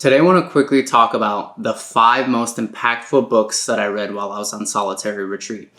Today I want to quickly talk about the 5 most impactful books that I read while I was on solitary retreat.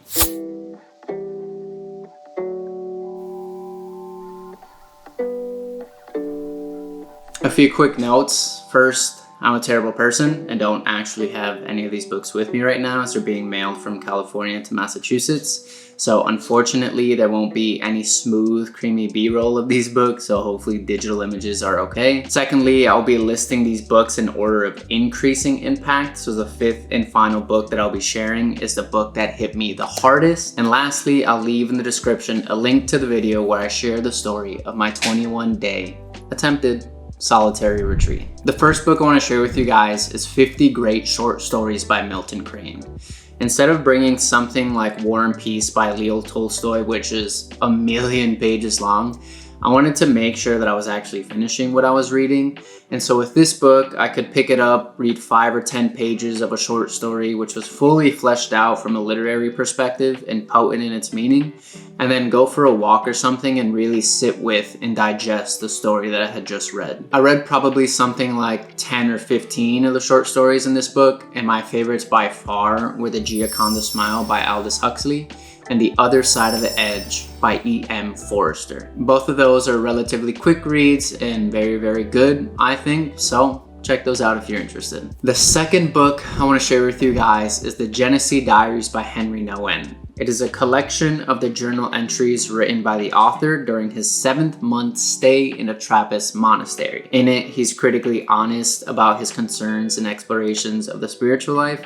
A few quick notes. First, I'm a terrible person and don't actually have any of these books with me right now, as they're being mailed from California to Massachusetts. So unfortunately, there won't be any smooth, creamy B-roll of these books, so hopefully digital images are okay. Secondly, I'll be listing these books in order of increasing impact. So the 5th and final book that I'll be sharing is the book that hit me the hardest. And lastly, I'll leave in the description a link to the video where I share the story of my 21-day attempted solitary retreat. The first book I want to share with you guys is 50 Great Short Stories by Milton Crane. Instead of bringing something like War and Peace by Leo Tolstoy, which is 1,000,000 pages long, I wanted to make sure that I was actually finishing what I was reading. And so with this book, I could pick it up, read 5 or 10 pages of a short story, which was fully fleshed out from a literary perspective and potent in its meaning, and then go for a walk or something and really sit with and digest the story that I had just read. I read probably something like 10 or 15 of the short stories in this book, and my favorites by far were The Gioconda Smile by Aldous Huxley and The Other Side of the Edge by E.M. Forster. Both of those are relatively quick reads and very, very good, I think, so check those out if you're interested. The second book I want to share with you guys is The Genesee Diaries by Henry Nouwen. It is a collection of the journal entries written by the author during his 7th-month stay in a Trappist monastery. In it, he's critically honest about his concerns and explorations of the spiritual life.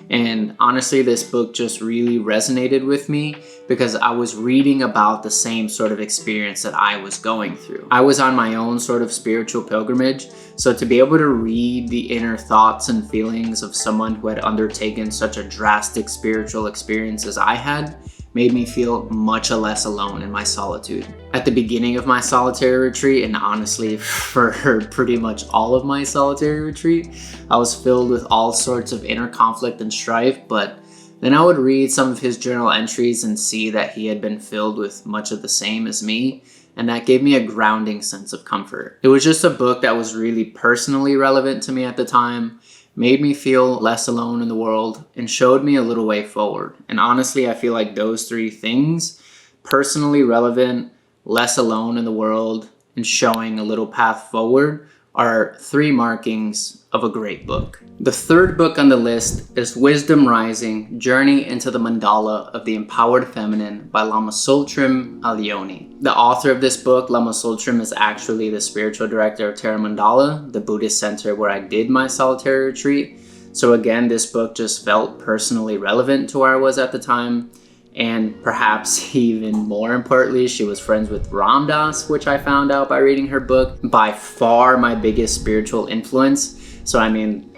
And honestly, this book just really resonated with me because I was reading about the same sort of experience that I was going through. I was on my own sort of spiritual pilgrimage, so to be able to read the inner thoughts and feelings of someone who had undertaken such a drastic spiritual experience as I had made me feel much less alone in my solitude. At the beginning of my solitary retreat, and honestly for pretty much all of my solitary retreat, I was filled with all sorts of inner conflict and strife, but then I would read some of his journal entries and see that he had been filled with much of the same as me, and that gave me a grounding sense of comfort. It was just a book that was really personally relevant to me at the time, made me feel less alone in the world, and showed me a little way forward. And honestly, I feel like those 3 things, personally relevant, less alone in the world, and showing a little path forward, are 3 markings of a great book. The third book on the list is Wisdom Rising: Journey into the Mandala of the Empowered Feminine by Lama Tsultrim Allione. The author of this book, Lama Tsultrim, is actually the spiritual director of Terra Mandala, the Buddhist center where I did my solitary retreat. So again, this book just felt personally relevant to where I was at the time. And perhaps even more importantly, she was friends with Ram Dass, which I found out by reading her book. By far my biggest spiritual influence. So I mean,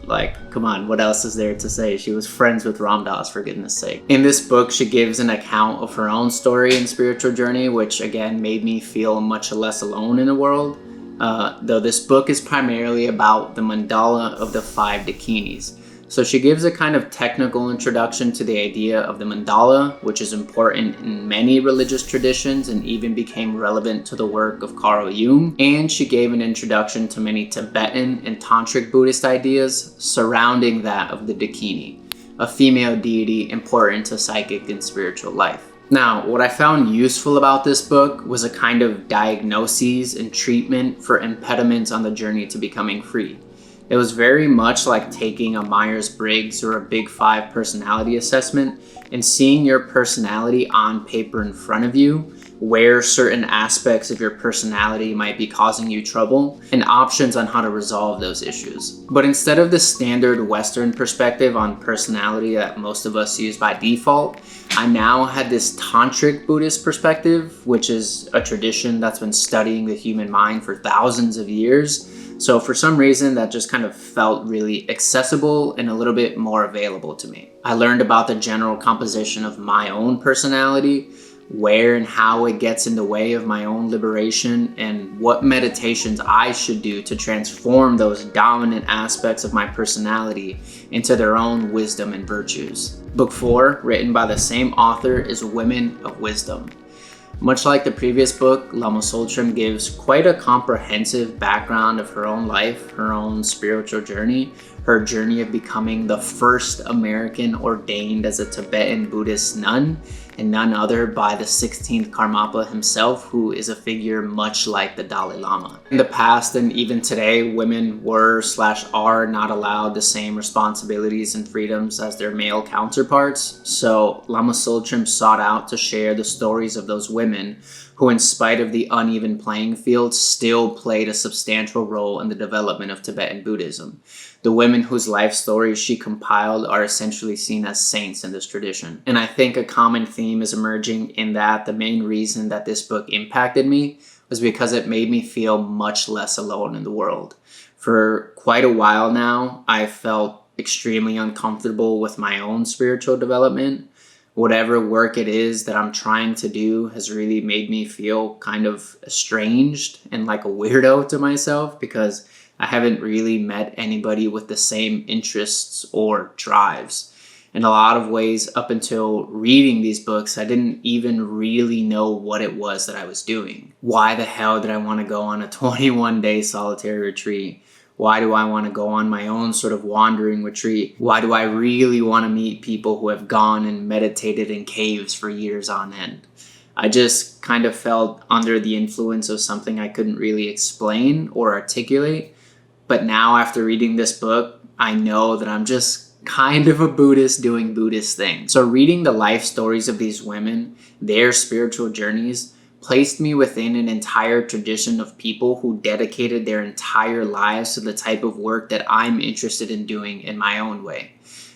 like, come on, what else is there to say? She was friends with Ram Dass, for goodness sake. In this book, she gives an account of her own story and spiritual journey, which again made me feel much less alone in the world. Though this book is primarily about the mandala of the 5 dakinis. So she gives a kind of technical introduction to the idea of the mandala, which is important in many religious traditions and even became relevant to the work of Carl Jung. And she gave an introduction to many Tibetan and Tantric Buddhist ideas surrounding that of the dakini, a female deity important to psychic and spiritual life. Now, what I found useful about this book was a kind of diagnoses and treatment for impediments on the journey to becoming free. It was very much like taking a Myers-Briggs or a Big 5 personality assessment and seeing your personality on paper in front of you, where certain aspects of your personality might be causing you trouble, and options on how to resolve those issues. But instead of the standard Western perspective on personality that most of us use by default, I now had this Tantric Buddhist perspective, which is a tradition that's been studying the human mind for thousands of years. So for some reason, that just kind of felt really accessible and a little bit more available to me. I learned about the general composition of my own personality, where and how it gets in the way of my own liberation, and what meditations I should do to transform those dominant aspects of my personality into their own wisdom and virtues. Book 4, written by the same author, is Women of Wisdom. Much like the previous book, Lama Tsultrim gives quite a comprehensive background of her own life, her own spiritual journey, her journey of becoming the first American ordained as a Tibetan Buddhist nun, and none other by the 16th Karmapa himself, who is a figure much like the Dalai Lama. In the past and even today, women were/are not allowed the same responsibilities and freedoms as their male counterparts, so Lama Tsultrim sought out to share the stories of those women who, in spite of the uneven playing field, still played a substantial role in the development of Tibetan Buddhism. The women whose life stories she compiled are essentially seen as saints in this tradition. And I think a common theme is emerging in that the main reason that this book impacted me was because it made me feel much less alone in the world. For quite a while now, I felt extremely uncomfortable with my own spiritual development. Whatever work it is that I'm trying to do has really made me feel kind of estranged and like a weirdo to myself, because I haven't really met anybody with the same interests or drives. In a lot of ways, up until reading these books, I didn't even really know what it was that I was doing. Why the hell did I want to go on a 21-day solitary retreat? Why do I want to go on my own sort of wandering retreat? Why do I really want to meet people who have gone and meditated in caves for years on end? I just kind of felt under the influence of something I couldn't really explain or articulate. But now, after reading this book, I know that I'm just kind of a Buddhist doing Buddhist things. So reading the life stories of these women, their spiritual journeys, placed me within an entire tradition of people who dedicated their entire lives to the type of work that I'm interested in doing in my own way.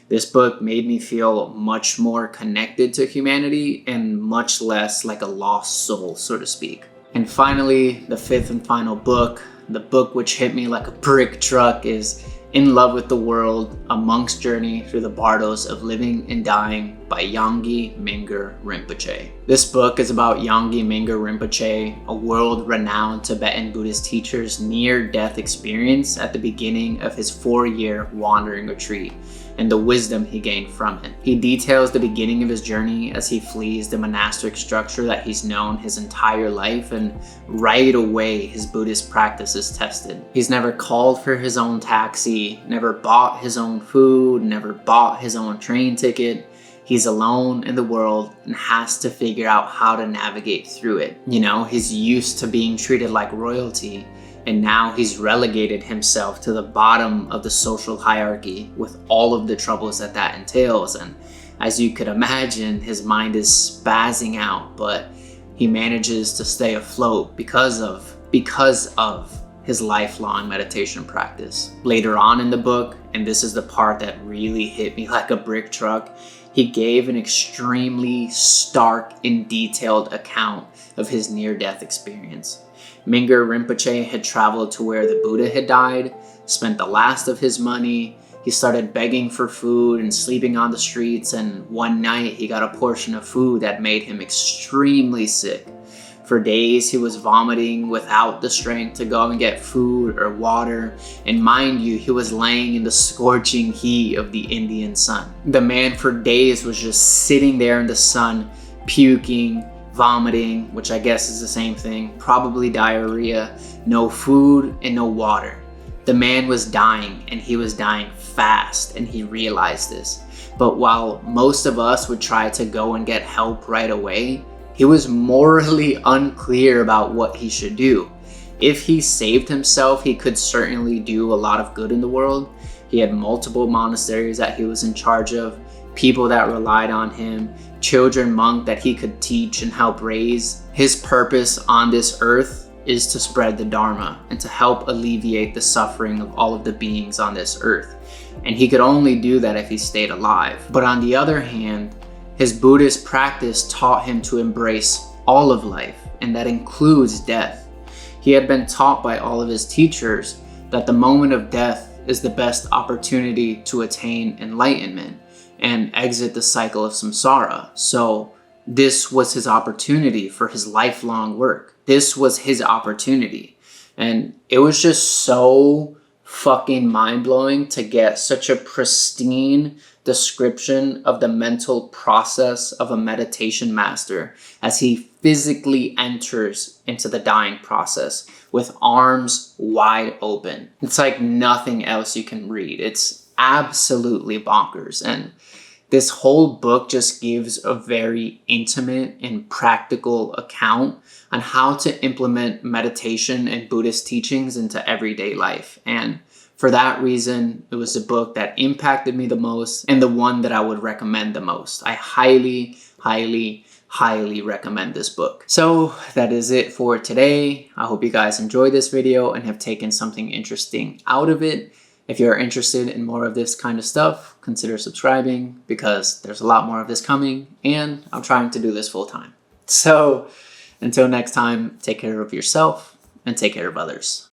This book made me feel much more connected to humanity and much less like a lost soul, so to speak. And finally, the fifth and final book, the book which hit me like a brick truck, is In Love with the World, A Monk's Journey Through the Bardos of Living and Dying by Yongey Mingyur Rinpoche. This book is about Yongey Mingyur Rinpoche, a world-renowned Tibetan Buddhist teacher's near-death experience at the beginning of his 4-year wandering retreat, and the wisdom he gained from it. He details the beginning of his journey as he flees the monastic structure that he's known his entire life, and right away his Buddhist practice is tested. He's never called for his own taxi, never bought his own food, never bought his own train ticket. He's alone in the world and has to figure out how to navigate through it. You know, he's used to being treated like royalty, and now he's relegated himself to the bottom of the social hierarchy with all of the troubles that that entails. And as you could imagine, his mind is spazzing out, but he manages to stay afloat because of his lifelong meditation practice. Later on in the book, and this is the part that really hit me like a brick truck, he gave an extremely stark and detailed account of his near-death experience. Mingyur Rinpoche had traveled to where the Buddha had died, spent the last of his money. He started begging for food and sleeping on the streets, and one night he got a portion of food that made him extremely sick. For days he was vomiting without the strength to go and get food or water, and mind you, he was laying in the scorching heat of the Indian sun. The man for days was just sitting there in the sun, puking, vomiting, which I guess is the same thing, probably diarrhea, no food and no water. The man was dying, and he was dying fast, and he realized this. But while most of us would try to go and get help right away, he was morally unclear about what he should do. If he saved himself, he could certainly do a lot of good in the world. He had multiple monasteries that he was in charge of, people that relied on him, children monk that he could teach and help raise. His purpose on this earth is to spread the Dharma and to help alleviate the suffering of all of the beings on this earth. And he could only do that if he stayed alive. But on the other hand, his Buddhist practice taught him to embrace all of life, and that includes death. He had been taught by all of his teachers that the moment of death is the best opportunity to attain enlightenment and exit the cycle of samsara. So this was his opportunity for his lifelong work. This was his opportunity. And it was just so fucking mind-blowing to get such a pristine description of the mental process of a meditation master as he physically enters into the dying process with arms wide open. It's like nothing else you can read. It's absolutely bonkers. And this whole book just gives a very intimate and practical account on how to implement meditation and Buddhist teachings into everyday life. And for that reason, it was the book that impacted me the most and the one that I would recommend the most. I highly, highly, highly recommend this book. So that is it for today. I hope you guys enjoyed this video and have taken something interesting out of it. If you're interested in more of this kind of stuff, consider subscribing because there's a lot more of this coming and I'm trying to do this full time. So until next time, take care of yourself and take care of others.